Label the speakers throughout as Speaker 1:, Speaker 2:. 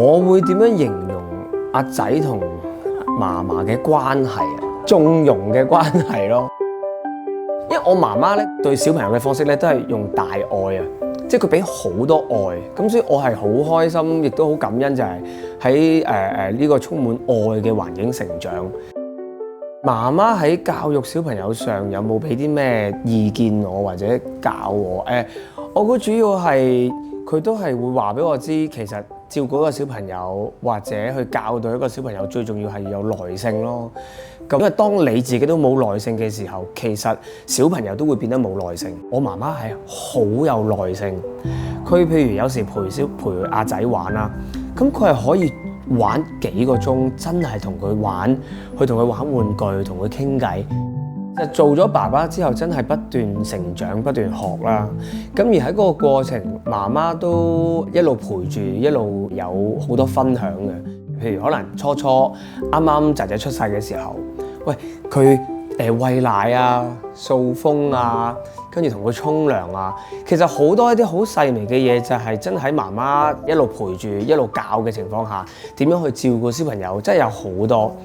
Speaker 1: 我會點樣形容阿仔同嫲嫲嘅關係啊？縱容嘅關係咯。因為我媽媽咧對小朋友嘅方式咧都係用大愛啊，即係佢俾好多愛，咁所以我係好開心，亦都好感恩，就係喺呢個充滿愛嘅環境成長。媽媽喺教育小朋友上有冇俾啲咩意見我或者教我？我估主要係佢都係會話俾我知，其實照顧一個小朋友或者去教導一個小朋友，最重要係要有耐性咯。咁因為當你自己都冇耐性嘅時候，其實小朋友都會變得冇耐性。我媽媽係好有耐性，佢譬如有時陪阿仔玩啦，咁佢係可以玩幾個鐘，真係同佢玩，去同佢玩玩具，同佢傾偈。做咗爸爸之後，真係不斷成長，不斷學啦。咁而喺嗰個過程，媽媽都一路陪住，一路有好多分享嘅。譬如可能初啱啱仔仔出世嘅時候，喂佢餵奶啊、掃風啊，跟住同佢沖涼啊，其實好多一啲好細微嘅嘢，就係真喺媽媽一路陪住、一路教嘅情況下，點樣去照顧小朋友，真係有好多。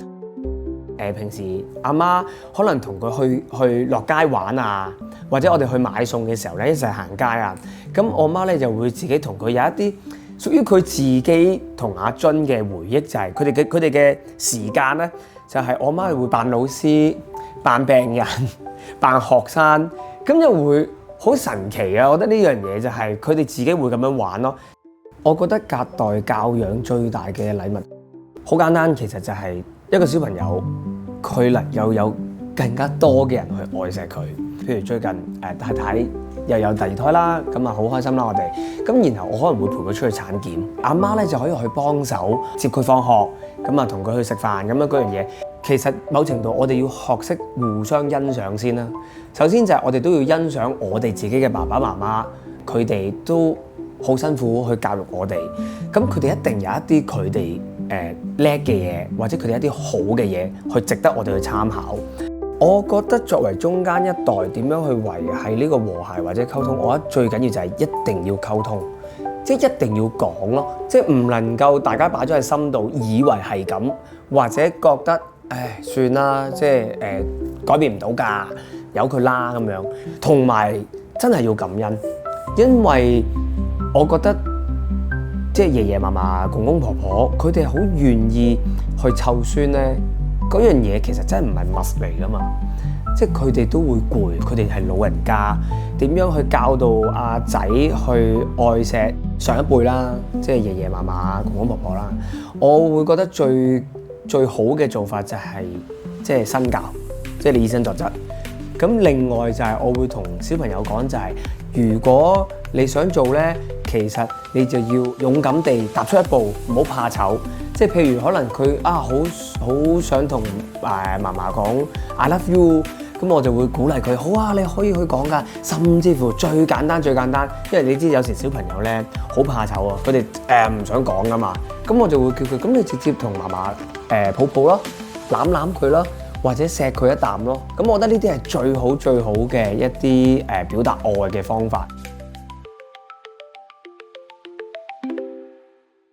Speaker 1: 平時阿媽可能同佢去落街玩啊，或者我哋去買餸嘅時候咧，一齊行街啊。咁我媽咧就會自己同佢有一啲屬於佢自己同阿津嘅回憶，就係佢哋嘅時間咧，就係我媽會扮老師、扮病人、扮學生，咁就會好神奇啊！我覺得呢樣嘢就係佢哋自己會咁樣玩咯。我覺得隔代教養最大嘅禮物，好簡單，其實就係一個小朋友。佢能夠有更加多嘅人去愛錫佢，譬如最近太太又有第二胎啦，咁啊好開心啦我哋。咁然後我可能會陪佢出去產檢，阿媽咧就可以去幫手接佢放學，咁啊同佢去食飯咁樣嗰樣嘢。其實某程度我哋要學識互相欣賞先啦。首先就係我哋都要欣賞我哋自己嘅爸爸媽媽，佢哋都好辛苦去教育我哋，咁佢哋一定有一啲佢哋叻嘅嘢，或者佢哋一啲好嘅嘢，去值得我哋去參考。我覺得作為中間一代，點樣去維係呢個和諧或者溝通，我覺得最緊要就係一定要溝通，即係一定要講咯，即係唔能夠大家擺咗喺心度，以為係咁，或者覺得算啦，即係改變唔到㗎，由佢啦咁樣。同埋真係要感恩，因為我覺得即係爺爺嫲嫲、公公婆婆，佢哋好願意去湊孫咧。嗰樣嘢其實真係唔係 must 嚟噶嘛，即係佢哋都會攰，佢哋係老人家，點樣去教導阿仔去愛錫上一輩啦，即係爺爺嫲嫲、公公婆婆啦。我會覺得最好嘅做法就係即係身教，即係你以身作則。咁另外就係我會同小朋友講就係，如果你想做咧，其實你就要勇敢地踏出一步，唔好怕醜。即係譬如可能佢好想同嫲嫲講 I love you， 咁我就會鼓勵佢，好啊，你可以去講㗎。甚至乎最簡單，因為你知有時小朋友咧好怕醜啊，佢哋唔想講㗎嘛。咁我就會叫佢，咁你直接同嫲嫲抱抱咯，攬佢咯，或者錫佢一啖咯。咁我覺得呢啲係最好嘅一啲表達愛嘅方法。